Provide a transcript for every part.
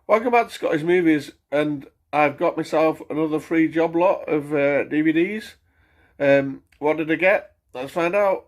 Welcome back to Scottish Movies, and I've got myself another free job lot of DVDs. What did I get? Let's find out.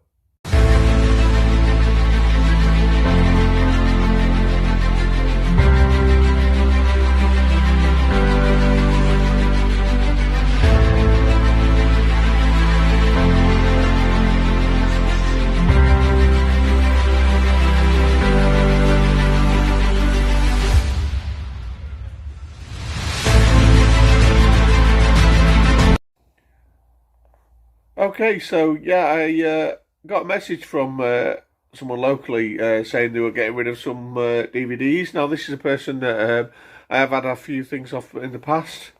Okay, so yeah, I got a message from someone locally saying they were getting rid of some DVDs. Now, this is a person that I have had a few things off in the past,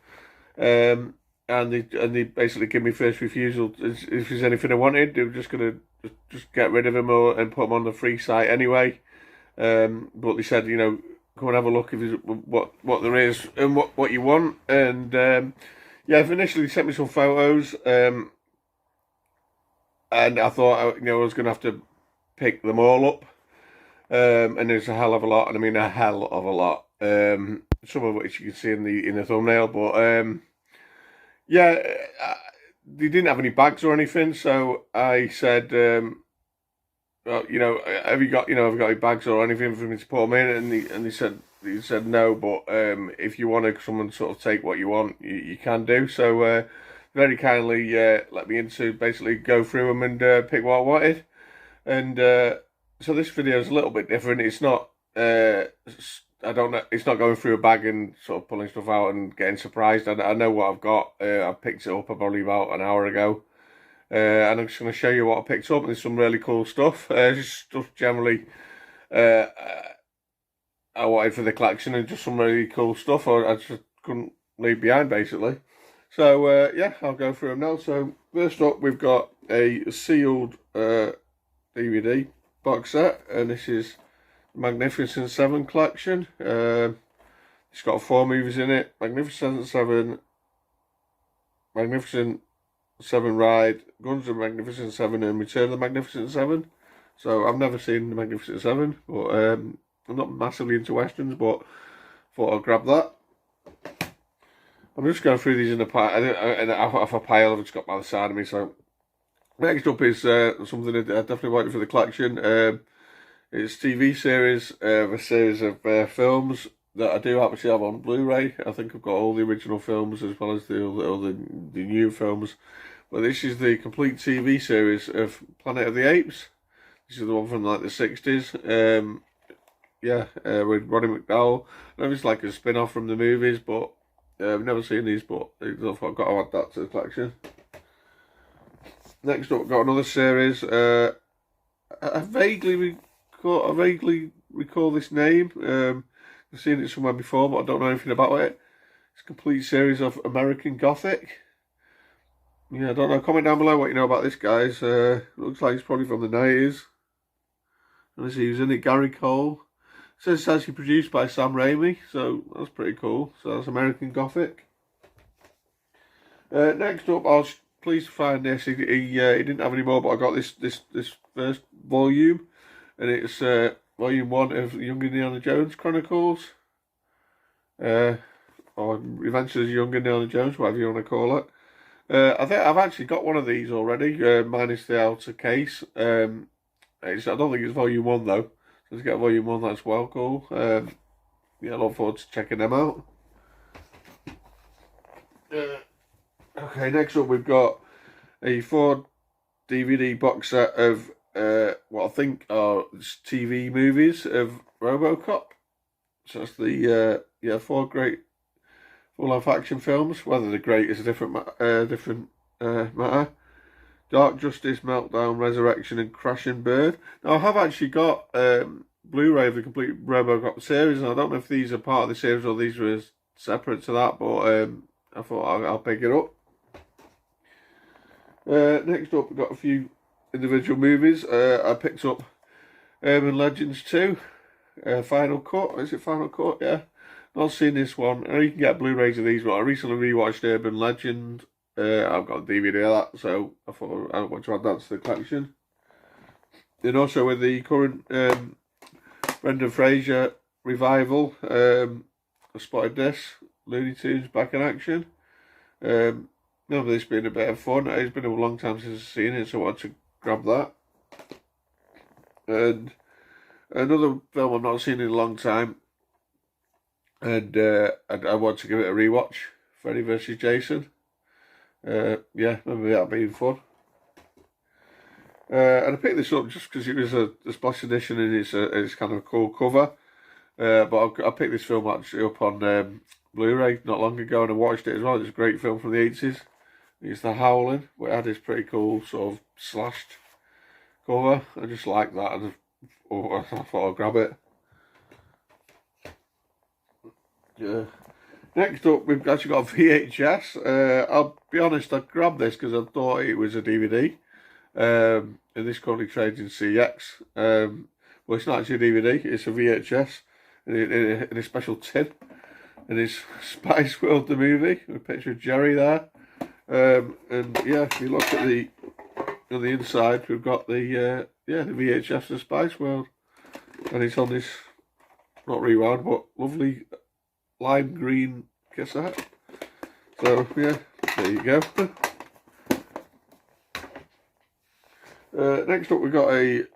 and they basically give me first refusal. If there's anything I wanted, they were just gonna just get rid of them and put them on the free site anyway. But they said, come and have a look if there's what there is and what you want. And yeah, initially they sent me some photos. And I thought, I was going to have to pick them all up. And there's a hell of a lot, and I mean a hell of a lot. Some of which you can see in the thumbnail, but yeah, they didn't have any bags or anything. So I said, well, have you got any bags or anything for me to put them in? And they said no, but if you want someone to sort of take what you want, you can do. So. Very kindly let me in to basically go through them and pick what I wanted. And so this video is a little bit different. It's not, it's not going through a bag and sort of pulling stuff out and getting surprised. I know what I've got. I picked it up probably about an hour ago. And I'm just going to show you what I picked up. There's some really cool stuff. Just stuff generally I wanted for the collection, and just some really cool stuff I just couldn't leave behind, basically. So, yeah, I'll go through them now. So, first up, we've got a sealed DVD box set, and this is the Magnificent 7 collection. It's got 4 movies in it: Magnificent 7, Magnificent 7 Ride, Guns of Magnificent 7, and Return of the Magnificent 7. So, I've never seen the Magnificent 7, but I'm not massively into westerns, but thought I'd grab that. I'm just going through these in a pile I've just got by the side of me. So next up is something I definitely wanted for the collection. It's a TV series, a series of films that I do actually have on Blu-ray. I think I've got all the original films as well as the new films. But this is the complete TV series of Planet of the Apes. This is the one from like the 60s. Yeah, with Roddy McDowell. I know it's like a spin-off from the movies, but I've never seen these, but I've got to add that to the collection. Next up, we've got another series. I vaguely recall this name. I've seen it somewhere before, but I don't know anything about it. It's a complete series of American Gothic. Yeah, I don't know. Comment down below what you know about this, guys. Looks like it's probably from the 90s. Let's see who's in it. Gary Cole. It says it's actually produced by Sam Raimi, so that's pretty cool. So that's American Gothic. Next up, I was pleased to find this. He didn't have any more, but I got this first volume, and it's volume 1 of Young Indiana Jones Chronicles, or Adventures of Young Indiana Jones, whatever you want to call it. I think I've actually got one of these already, minus the outer case. I don't think it's volume 1 though. Let's get volume 1, that's well cool. Yeah, I look forward to checking them out. Okay, next up we've got a 4 DVD box set of what I think are TV movies of RoboCop. So that's the 4 great full-life action films. Whether they're great is a different matter. Dark Justice, Meltdown, Resurrection, and Crash and Burn. Now, I have actually got Blu-ray of the complete RoboCop series, and I don't know if these are part of the series or these were separate to that, but I thought I'll pick it up. Next up, we've got a few individual movies. I picked up Urban Legends 2, Final Cut. Is it Final Cut? Yeah. Not seen this one. I know you can get Blu-rays of these, but I recently rewatched Urban Legend. I've got a DVD of that, so I thought I want to add that to the collection. And also with the current Brendan Fraser revival, I spotted this, Looney Tunes back in action. Remember this being a bit of fun. It's been a long time since I've seen it, so I wanted to grab that. And another film I've not seen in a long time, and I want to give it a rewatch. Freddy vs. Jason. Yeah, remember that being fun. And I picked this up just because it was a splash edition and it's kind of a cool cover. But I picked this film actually up on Blu-ray not long ago, and I watched it as well. It's a great film from the 80s. It's The Howling, but it had this pretty cool sort of slashed cover. I just like that, and I thought I'd grab it. Yeah. Next up, we've actually got a VHS. I'll be honest, I grabbed this because I thought it was a DVD. And this currently trades in CX. Well, it's not actually a DVD, it's a VHS in a special tin. And it's Spice World the movie, with a picture of Jerry there. And yeah, if you look at on the inside, we've got the VHS of Spice World. And it's on this, not rewound, but lovely lime green cassette. So yeah, there you go. Next up, we've got a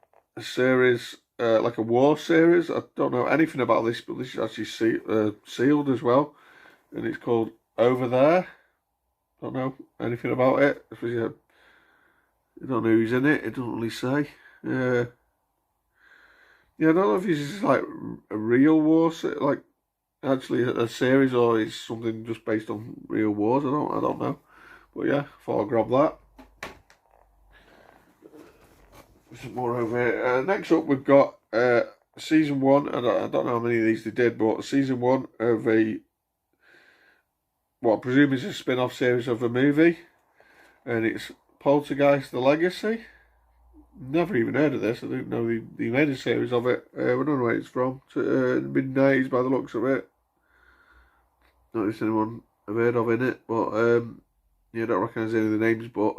series, like a war series. I don't know anything about this, but this is actually sealed as well, and it's called Over There. Don't know anything about it. I don't know who's in it. It doesn't really say. Yeah, I don't know if this is like a real war, like actually a series, or it's something just based on real wars. I don't know. But yeah, thought I'd grab that. Some more over here. Next up, we've got season 1. I don't know how many of these they did, but season 1 of what I presume is a spin-off series of a movie, and it's Poltergeist: The Legacy. Never even heard of this. I didn't know they made a series of it. I don't know where it's from. Mid-90s by the looks of it. Not noticed anyone I've heard of in it, but yeah, I don't recognise any of the names, but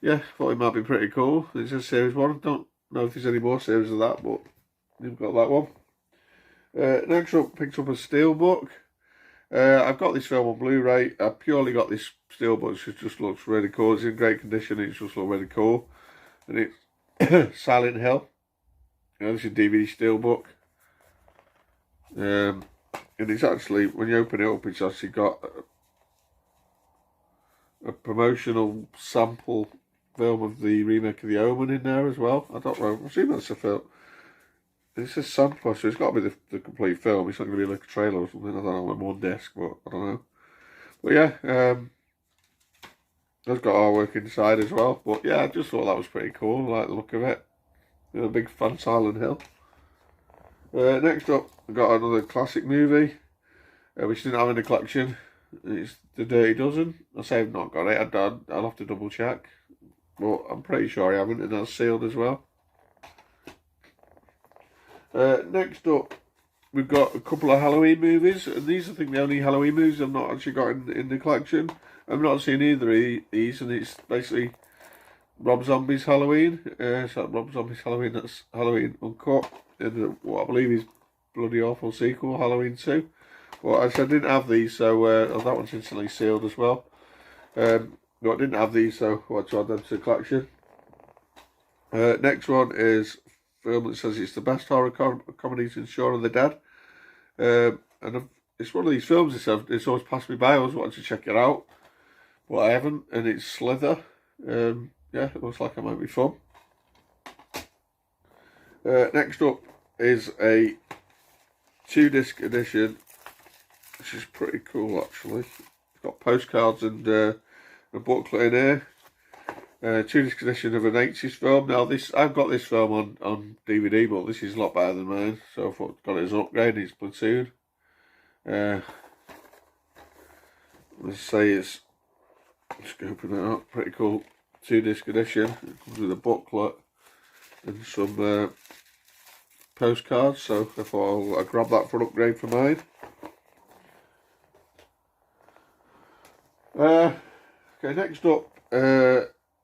yeah, thought it might be pretty cool. It's a series 1. Don't know if there's any more series of that, but you've got that one. Next up, picked up a Steelbook. I've got this film on Blu-ray. I purely got this Steelbook because it just looks really cool. It's in great condition. It just looks really cool. And it's Silent Hill. This is a DVD Steelbook. And it's actually, when you open it up, it's actually got a promotional sample film of the remake of The Omen in there as well. I don't know. I assume that's a film. It's a sample, so it's got to be the complete film. It's not going to be like a trailer or something. I don't know, on one disc, but I don't know. But yeah, it's got artwork inside as well. But yeah, I just thought that was pretty cool. I like the look of it. I'm a big fan of Silent Hill. Next up, I got another classic movie, which didn't have in the collection. It's The Dirty Dozen. I say I've not got it. I'll have to double check, but I'm pretty sure I haven't, and that's sealed as well. Next up, we've got a couple of Halloween movies, and these are, I think, the only Halloween movies I've not actually got in the collection. I've not seen either of these, and it's basically Rob Zombie's Halloween. So Rob Zombie's Halloween, that's Halloween Uncut, and what I believe is bloody awful sequel, Halloween 2. Well, I said I didn't have these, so that one's instantly sealed as well. No, I didn't have these, so I wanted to add them to the collection. Next one is a film that says it's the best horror comedy since Shaun of the Dead. And it's one of these films it's always passed me by. I always wanted to check it out, but I haven't, and it's Slither. Yeah, it looks like it might be fun. Next up is a 2-disc edition, which is pretty cool actually. It's got postcards and a booklet in here. 2-disc edition of an 80s film. Now I've got this film on DVD, but this is a lot better than mine, so I thought I got it as an upgrade. It's Platoon. Let's say it's, let's open it up, pretty cool 2-disc edition. It comes with a booklet and some postcards, so I thought I'll grab that for an upgrade for mine. Okay, next up,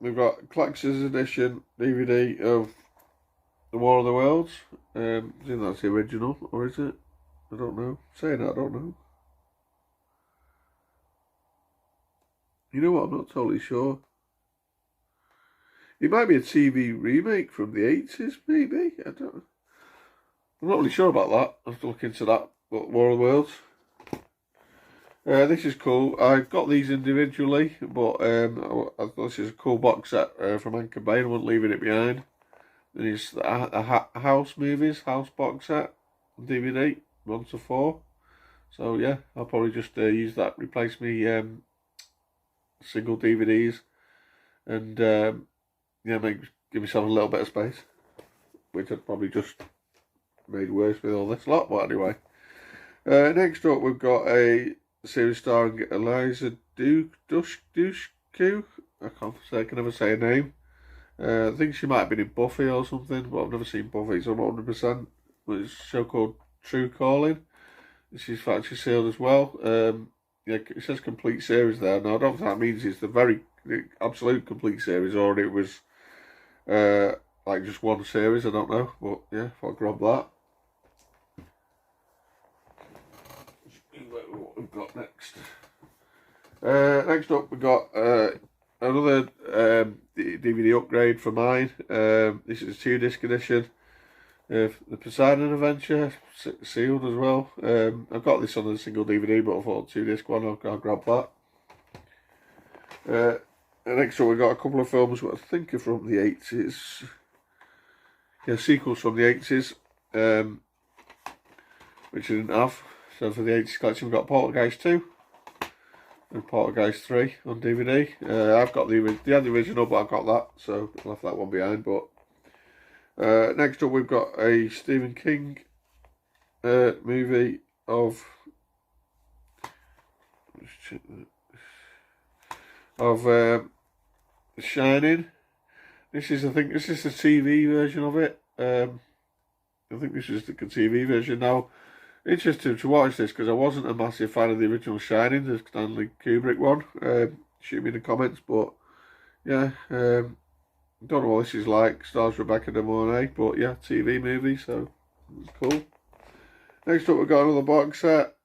we've got Collector's Edition DVD of The War of the Worlds. I think that's the original, or is it? I don't know. Saying that, I don't know. You know what? I'm not totally sure. It might be a TV remake from the 80s, maybe. I don't know. I'm not really sure about that. I have to look into that. But War of the Worlds. This is cool. I got these individually, but I thought this is a cool box set from Anchor Bay. I wasn't leaving it behind. Then it's a House movies, House box set on DVD, 1 to 4. So yeah, I'll probably just use that, replace me single DVDs, and yeah, give myself a little bit of space, which I'd probably just made worse with all this lot. But anyway, next up we've got a series starring Eliza Dushku. I can never say her name. I think she might have been in Buffy or something, but I've never seen Buffy, so I'm not 100%. But it's a show called True Calling. She's factory sealed as well. Yeah, it says complete series there. Now I don't know if that means it's the absolute complete series, or it was like just one series. I don't know, but yeah, if I grab that. What we've got next? Next up, we got another DVD upgrade for mine. This is a 2-disc edition of the Poseidon Adventure, sealed as well. I've got this on a single DVD, but I thought 2-disc one, I'll grab that. Next up, we got a couple of films what I think are from the 80s. Yeah, sequels from the 80s, which I didn't have. So for the 80s collection, we've got Poltergeist 2 and Poltergeist 3 on DVD. I've got the original, but I've got that, so I left that one behind. But next up, we've got a Stephen King movie of Shining. I think this is the TV version of it. I think this is the TV version. Now, interesting to watch this because I wasn't a massive fan of the original Shining, the Stanley Kubrick one. Shoot me in the comments, but yeah, don't know what this is like. Stars Rebecca De Mornay, but yeah, TV movie, so it's cool. Next up, we've got another box set.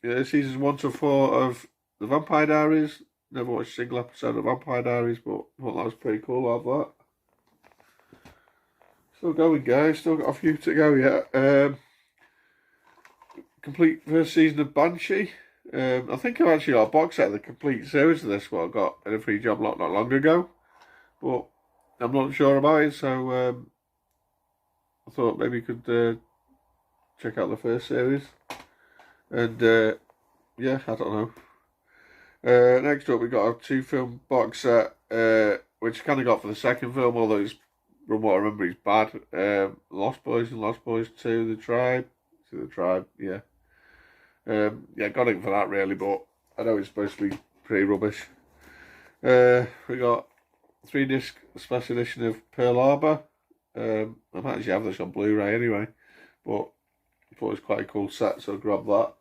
Yeah, seasons 1 to 4 of The Vampire Diaries. Never watched a single episode of Vampire Diaries, but I thought that was pretty cool. I have that. Still going, guys. Still got a few to go yet. Complete first season of Banshee. I think I've actually got a box set of the complete series of this, what I got in a free job lot not long ago. But I'm not sure about it, so I thought maybe you could check out the first series. And yeah, I don't know. Next up, we got a 2-film box set, which I kind of got for the second film, although it's, from what I remember, it's bad. Lost Boys and Lost Boys 2, The Tribe. The Tribe, yeah. Yeah, got it for that really, but I know it's supposed to be pretty rubbish. We got 3-disc special edition of Pearl Harbor. I might actually have this on Blu-ray anyway, but I thought it was quite a cool set, so I grabbed that.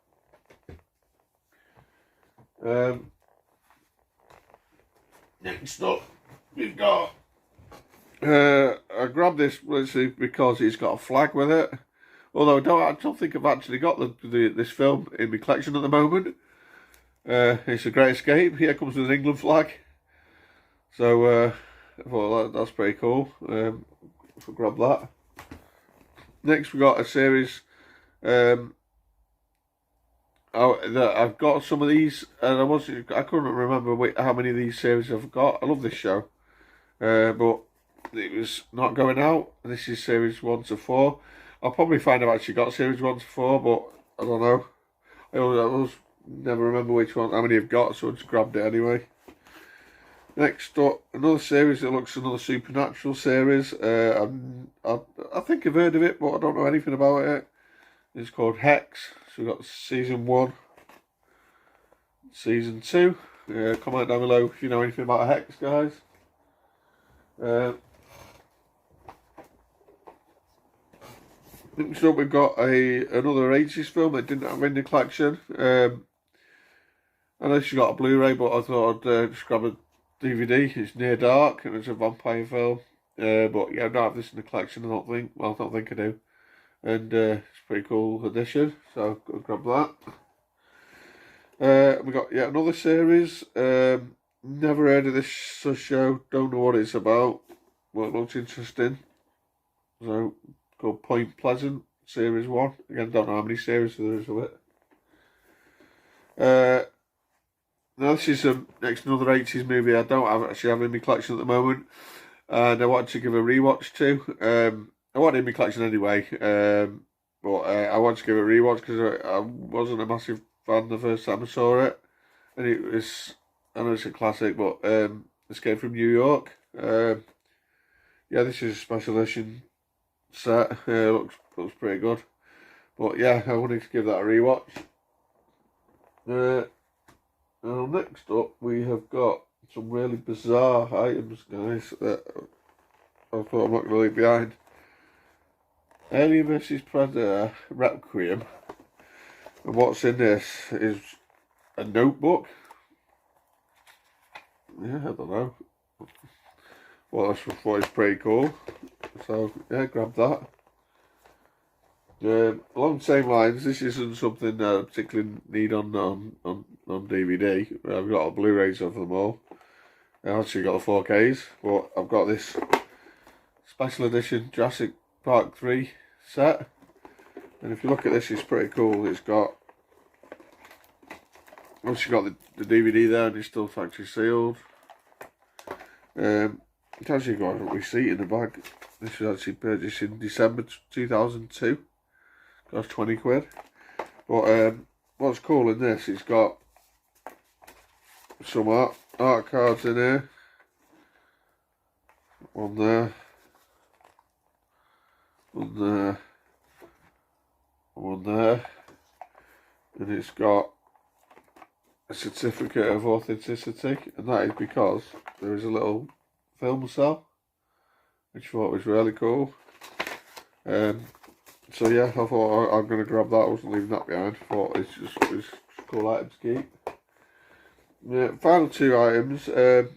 Next up, we've got. I grabbed this because it's got a flag with it. Although I don't think I've actually got this film in my collection at the moment. It's A Great Escape. Here comes with an England flag. So I thought that's pretty cool. I'll grab that. Next we got a series. I've got some of these, and I couldn't remember how many of these series I've got. I love this show, but it was not going out. This is series 1 to 4. I'll probably find I've actually got series 1 to 4, but I don't know. I always never remember which one, how many I've got, so I just grabbed it anyway. Next up, another series that looks another supernatural series. I think I've heard of it, but I don't know anything about it. It's called Hex. So we've got season 1, season 2. Comment down below if you know anything about Hex, guys. Next up, we've got another 80s film that didn't have in the collection. I know she got a Blu-ray, but I thought I'd just grab a DVD. It's Near Dark, and it's a vampire film. But yeah, I don't have this in the collection, I don't think. Well, I don't think I do. and it's a pretty cool edition, so go grab that. We got yet another series. Never heard of this show, don't know what it's about, but it looks interesting. So, called Point Pleasant, Series 1. Again, don't know how many series there is of it. Now this is next another 80s movie I don't actually have in my collection at the moment, and I wanted to give a rewatch to. I want it in my collection anyway, but I wanted to give it a rewatch because I wasn't a massive fan the first time I saw it, and it was, I know it's a classic, but Escape from New York. Yeah, this is a special edition set. Looks pretty good, but yeah, I wanted to give that a rewatch. Next up, we have got some really bizarre items, guys, that I thought I'm not going to leave behind. Alien vs Predator Requiem. And what's in this is a notebook. Yeah, I don't know. Well, I thought it's pretty cool. So, yeah, grab that. Along the same lines, this isn't something that I particularly need on DVD. I've got Blu-rays of them all. I've actually got the 4Ks, but I've got this special edition Jurassic Park 3 set. And if you look at this, it's pretty cool. It's got, obviously got the DVD there, and it's still factory sealed. It's actually got a receipt in the bag. This was actually purchased in December 2002. Cost 20 quid. But what's cool in this, it's got some art cards in here. One there. One there. One there. And it's got a certificate of authenticity, and that is because there is a little film cell, which I thought was really cool. So yeah, I thought I'm going to grab that. I wasn't leaving that behind. I thought it's just cool item to keep. Yeah, final two items. I've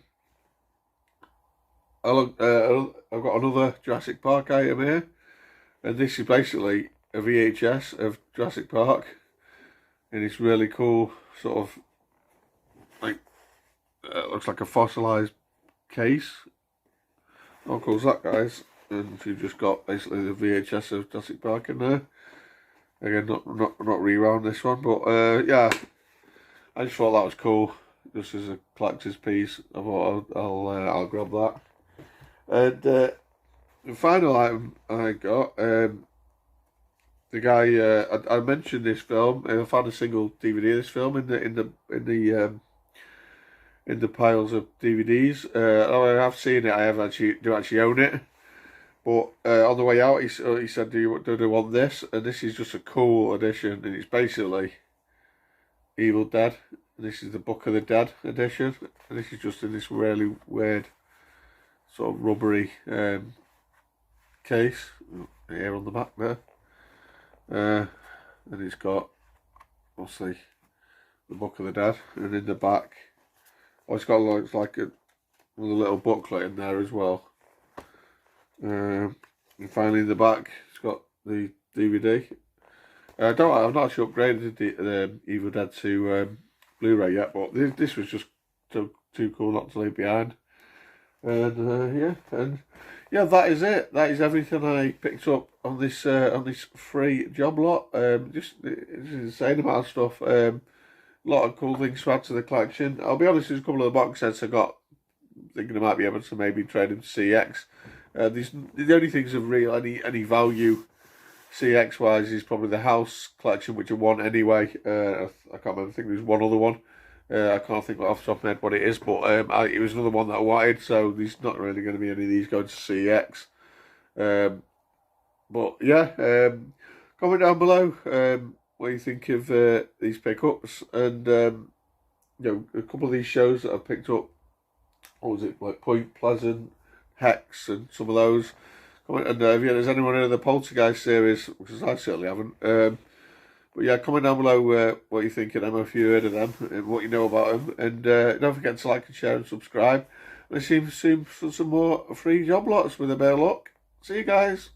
got another Jurassic Park item here, and this is basically a VHS of Jurassic Park, and it's really cool. Sort of like looks like a fossilized case. How cool is that, guys? And you've just got basically the VHS of Jurassic Park in there. Again, not rewound this one, but yeah, I just thought that was cool, just as a collector's piece. I thought I'll grab that. And the final item I got, the guy I mentioned this film. I found a single DVD of this film in the piles of DVDs. I have seen it. I do actually own it. But on the way out, he said, do they want this? And this is just a cool edition, and it's basically Evil Dead. And this is the Book of the Dead edition, and this is just in this really weird sort of rubbery case here on the back there. And it's got, obviously, the Book of the Dead, and in the back, it's got looks like a little booklet in there as well. And finally in the back, it's got the DVD. I've not actually upgraded the Evil Dead to Blu-ray yet, but this was just too cool not to leave behind. And yeah, that is it. That is everything I picked up on this free job lot. Just it's an insane amount of stuff. A lot of cool things to add to the collection. I'll be honest, there's a couple of the box sets I got, thinking I might be able to maybe trade them to CX. The only things of real any value CX wise is probably the house collection, which I want anyway. I can't remember. I think there's one other one. I can't think off the top of my head what it is, but it was another one that I wanted. So there's not really going to be any of these going to CX. But yeah, comment down below what you think of these pickups, and you know, a couple of these shows that I picked up. What was it, like Point Pleasant, Hex, and some of those. Comment, and if there's anyone in the Poltergeist series, because I certainly haven't. But yeah, comment down below what you think of them, if you heard of them, and what you know about them. And don't forget to like and share and subscribe. And see you soon for some more free job lots with a bit of luck. See you guys.